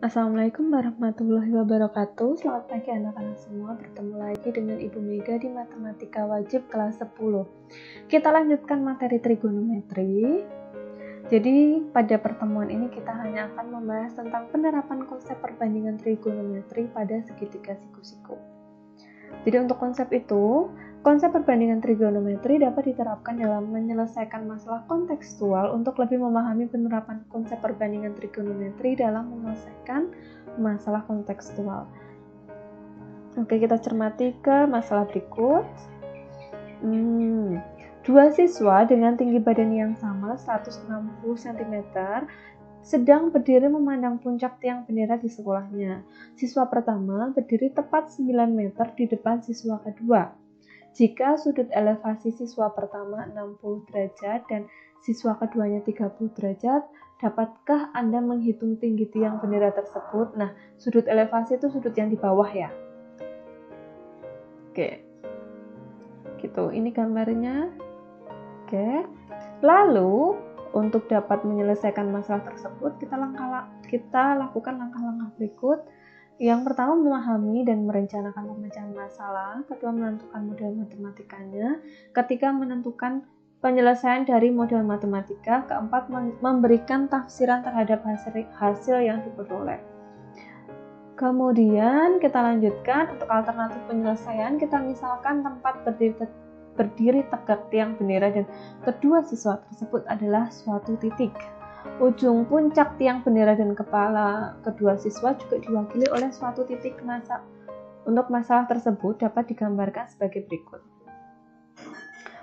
Assalamualaikum warahmatullahi wabarakatuh. Selamat pagi anak-anak semua. Bertemu lagi dengan Ibu Mega di Matematika Wajib kelas 10. Kita lanjutkan materi trigonometri. Jadi pada pertemuan ini kita hanya akan membahas tentang penerapan konsep perbandingan trigonometri pada segitiga siku-siku. Jadi untuk konsep itu, konsep perbandingan trigonometri dapat diterapkan dalam menyelesaikan masalah kontekstual untuk lebih memahami penerapan konsep perbandingan trigonometri dalam menyelesaikan masalah kontekstual. Oke, kita cermati ke masalah berikut. Dua siswa dengan tinggi badan yang sama 160 cm sedang berdiri memandang puncak tiang bendera di sekolahnya. Siswa pertama berdiri tepat 9 meter di depan siswa kedua. Jika sudut elevasi siswa pertama 60 derajat dan siswa keduanya 30 derajat, dapatkah Anda menghitung tinggi tiang bendera tersebut? Nah, sudut elevasi itu sudut yang di bawah ya. Oke. Gitu, ini gambarnya. Oke. Lalu, untuk dapat menyelesaikan masalah tersebut, kita lakukan langkah-langkah berikut. Yang pertama, memahami dan merencanakan pemecahan masalah. Kedua, menentukan model matematikanya. Ketiga, menentukan penyelesaian dari model matematika. Keempat, memberikan tafsiran terhadap hasil yang diperoleh. Kemudian kita lanjutkan untuk alternatif penyelesaian. Kita misalkan tempat berdiri tegak tiang bendera dan kedua siswa tersebut adalah suatu titik. Ujung puncak tiang bendera dan kepala kedua siswa juga diwakili oleh suatu titik. Untuk masalah tersebut dapat digambarkan sebagai berikut.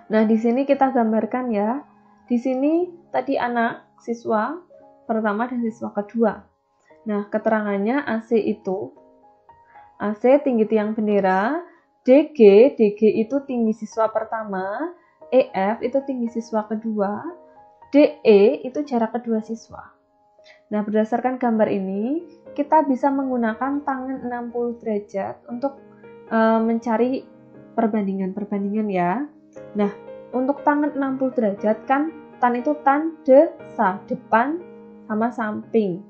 Nah, di sini kita gambarkan ya. Di sini tadi anak siswa pertama dan siswa kedua. Nah, keterangannya AC tinggi tiang bendera, DG itu tinggi siswa pertama, EF itu tinggi siswa kedua, DE itu jarak kedua siswa. Nah, berdasarkan gambar ini, kita bisa menggunakan tangan 60 derajat untuk mencari perbandingan ya. Nah, untuk tangan 60 derajat kan tan itu tan desa, depan sama samping.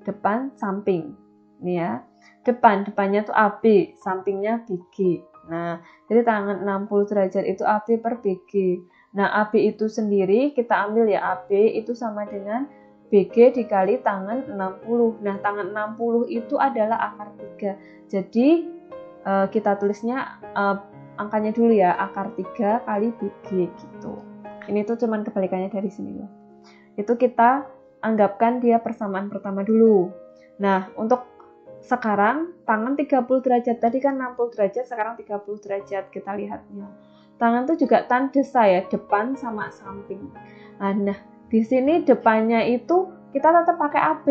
Depan samping. Ini ya. Depannya tuh AB, sampingnya BG. Nah, jadi tangan 60 derajat itu AB per BG. Nah, AB itu sendiri kita ambil ya, AB itu sama dengan BG dikali tangan 60. Nah, tangan 60 itu adalah akar 3. Jadi, kita tulisnya angkanya dulu ya, akar 3 kali BG gitu. Ini tuh cuman kebalikannya dari sini loh. Itu kita anggapkan dia persamaan pertama dulu. Nah, untuk sekarang tangan 30 derajat, tadi kan 60 derajat, sekarang 30 derajat, kita lihatnya. Tangan itu juga tan desa ya, depan sama samping. Nah, di sini depannya itu kita tetap pakai AB,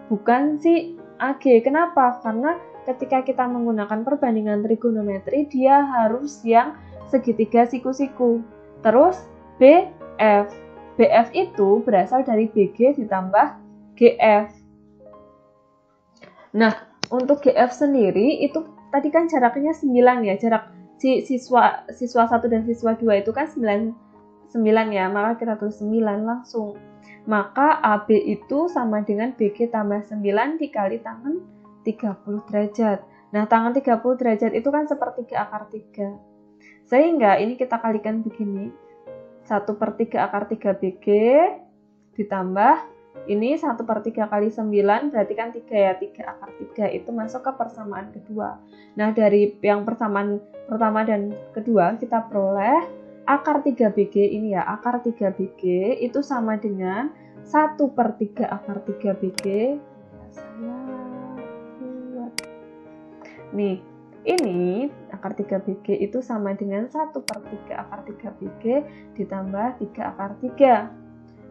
bukan si AG. Kenapa? Karena ketika kita menggunakan perbandingan trigonometri, dia harus yang segitiga siku-siku. Terus BF. BF itu berasal dari BG ditambah GF. Nah, untuk GF sendiri itu tadi kan jaraknya 9 ya. Jarak si siswa 1 dan siswa 2 itu kan 9 ya. Maka kita tulis 9 langsung. Maka AB itu sama dengan BG tambah 9 dikali tangan 30 derajat. Nah, tangan 30 derajat itu kan sepertiga akar 3. Sehingga ini kita kalikan begini. 1/3 akar 3 BG ditambah ini 1/3 kali 9 berarti kan 3 ya, 3 akar 3 itu masuk ke persamaan kedua. Nah, dari yang persamaan pertama dan kedua kita peroleh akar 3 BG ini ya, akar 3 BG itu sama dengan 1/3 akar 3 BG. Nih, ini akar 3 BG itu sama dengan 1/3 akar 3 BG ditambah 3 akar 3.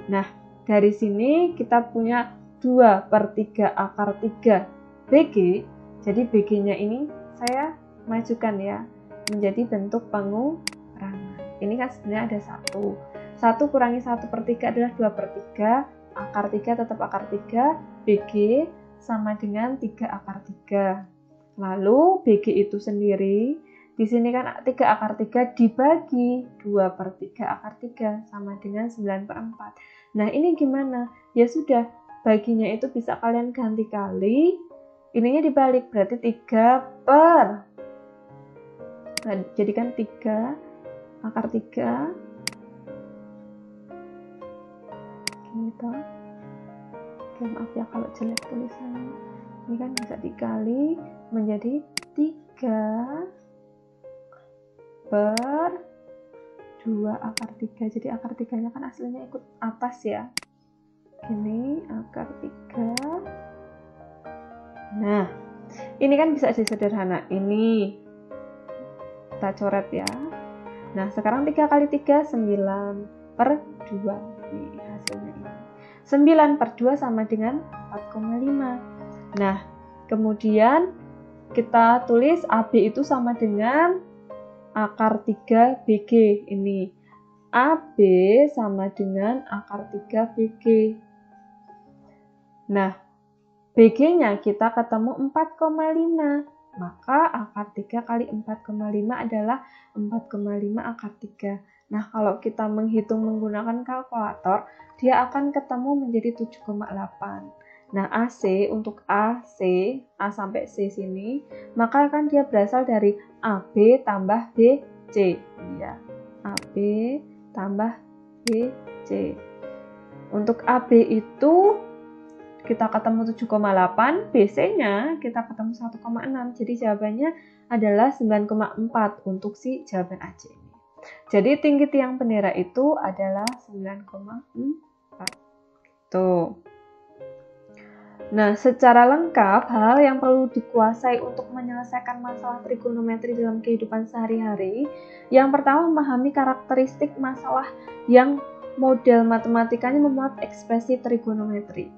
Nah, dari sini kita punya 2/3 akar 3 BG. Jadi BG-nya ini saya majukan ya, menjadi bentuk pengurangan. Ini kan sebenarnya ada 1. 1 kurangi 1/3 adalah 2/3. Akar 3 tetap akar 3. BG sama dengan 3 akar 3. Lalu BG itu sendiri, di sini kan 3 akar 3 dibagi 2/3 akar 3 sama dengan 9/4. Nah, ini gimana? Ya sudah, baginya itu bisa kalian ganti kali, ininya dibalik, berarti 3 per. Nah, jadi kan 3 akar 3 gini toh. Oke, maaf ya kalau jelek tulisannya. Ini kan bisa dikali menjadi 3 per 2 akar 3. Jadi akar 3-nya kan aslinya ikut atas ya. Ini akar 3. Nah, ini kan bisa disederhana. Ini kita coret ya. Nah, sekarang 3 kali 3, 9 per 2. Ini hasilnya ini. 9 per 2 sama dengan 4,5. Nah, kemudian kita tulis AB itu sama dengan akar 3 BG. Ini AB sama dengan akar 3 BG. Nah, BG-nya kita ketemu 4,5. Maka akar 3 kali 4,5 adalah 4,5 akar 3. Nah, kalau kita menghitung menggunakan kalkulator, dia akan ketemu menjadi 7,8. Nah, AC, untuk AC, A sampai C sini, maka kan dia berasal dari AB tambah BC. Ya, AB tambah BC. Untuk AB itu kita ketemu 7,8, BC-nya kita ketemu 1,6. Jadi jawabannya adalah 9,4 untuk si jawaban AC ini. Jadi tinggi tiang bendera itu adalah 9,4. Tuh. Nah, secara lengkap, hal yang perlu dikuasai untuk menyelesaikan masalah trigonometri dalam kehidupan sehari-hari, yang pertama memahami karakteristik masalah yang model matematikanya memuat ekspresi trigonometri.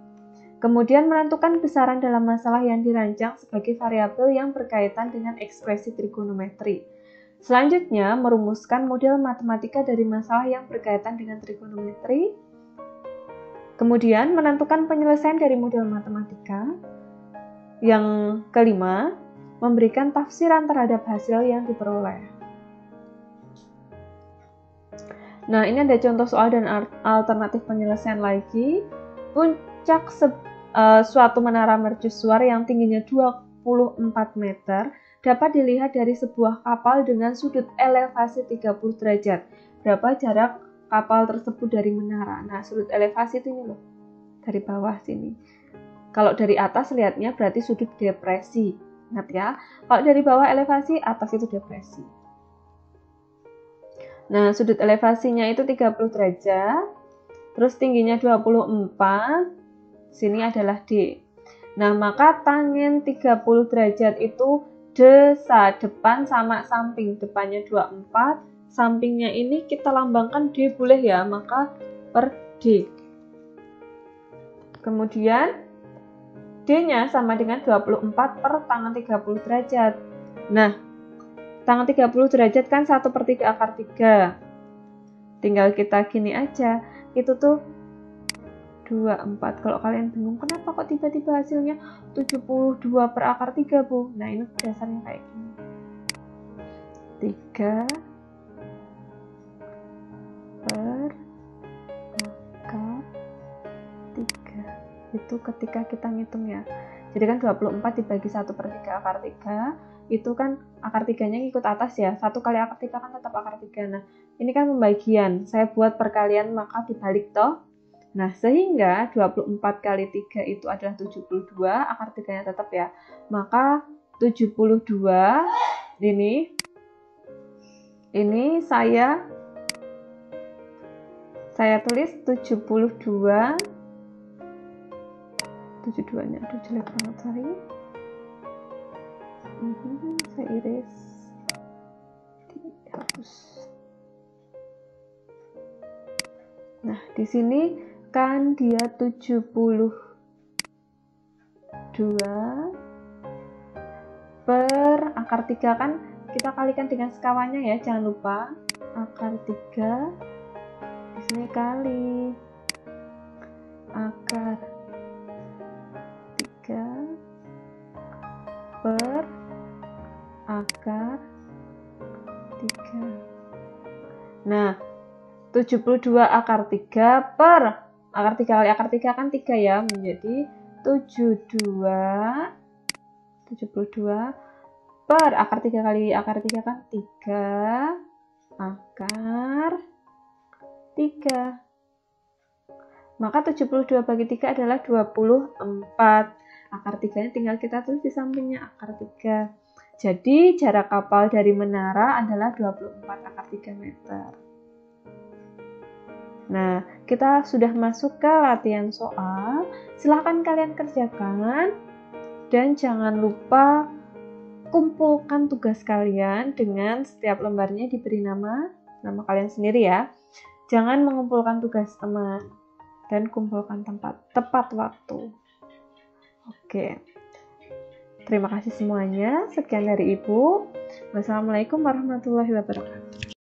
Kemudian menentukan besaran dalam masalah yang dirancang sebagai variabel yang berkaitan dengan ekspresi trigonometri. Selanjutnya, merumuskan model matematika dari masalah yang berkaitan dengan trigonometri. Kemudian, menentukan penyelesaian dari model matematika. Yang kelima, memberikan tafsiran terhadap hasil yang diperoleh. Nah, ini ada contoh soal dan alternatif penyelesaian lagi. Puncak suatu menara mercusuar yang tingginya 24 meter dapat dilihat dari sebuah kapal dengan sudut elevasi 30 derajat. Berapa jarak kapal tersebut dari menara? Nah, sudut elevasi itu ini loh, dari bawah sini. Kalau dari atas lihatnya berarti sudut depresi. Ingat ya, kalau dari bawah elevasi, atas itu depresi. Nah, sudut elevasinya itu 30 derajat, terus tingginya 24, sini adalah D. Nah, maka tangent 30 derajat itu desa depan sama samping. Depannya 24, sampingnya ini kita lambangkan D boleh ya, maka per D. Kemudian D-nya sama dengan 24 per tangan 30 derajat. Nah, tangan 30 derajat kan 1/3 akar 3. Tinggal kita gini aja, itu tuh 24. Kalau kalian bingung kenapa kok tiba-tiba hasilnya 72 per akar 3, Bu? Nah, ini dasarnya kayak gini. 3 per akar 3. Itu ketika kita ngitung ya. Jadi kan 24 dibagi 1/3 akar 3, itu kan akar 3-nya ngikut atas ya. 1 kali akar 3 kan tetap akar 3. Nah, ini kan pembagian. Saya buat perkalian maka dibalik toh. Nah, sehingga 24 kali 3 itu adalah 72, akar 3-nya tetap ya. Maka 72 ini saya tulis 72. 72-nya aduh jelek banget, sorry. Saya iris. Dihapus. Nah, di sini kan dia 72 per akar 3 kan kita kalikan dengan sekawannya ya, jangan lupa akar 3 di sini kali akar 3 per akar 3. Nah, 72 akar 3 per Akar 3 kali akar 3 kan 3 ya, menjadi 72 per akar 3 kali akar 3 kan 3 akar 3. Maka 72 bagi 3 adalah 24. Akar 3-nya tinggal kita tulis di sampingnya akar 3. Jadi jarak kapal dari menara adalah 24 akar 3 meter. Nah, kita sudah masuk ke latihan soal. Silahkan kalian kerjakan. Dan jangan lupa kumpulkan tugas kalian dengan setiap lembarnya diberi nama kalian sendiri ya. Jangan mengumpulkan tugas teman. Dan kumpulkan tepat waktu. Oke. Terima kasih semuanya. Sekian dari Ibu. Wassalamualaikum warahmatullahi wabarakatuh.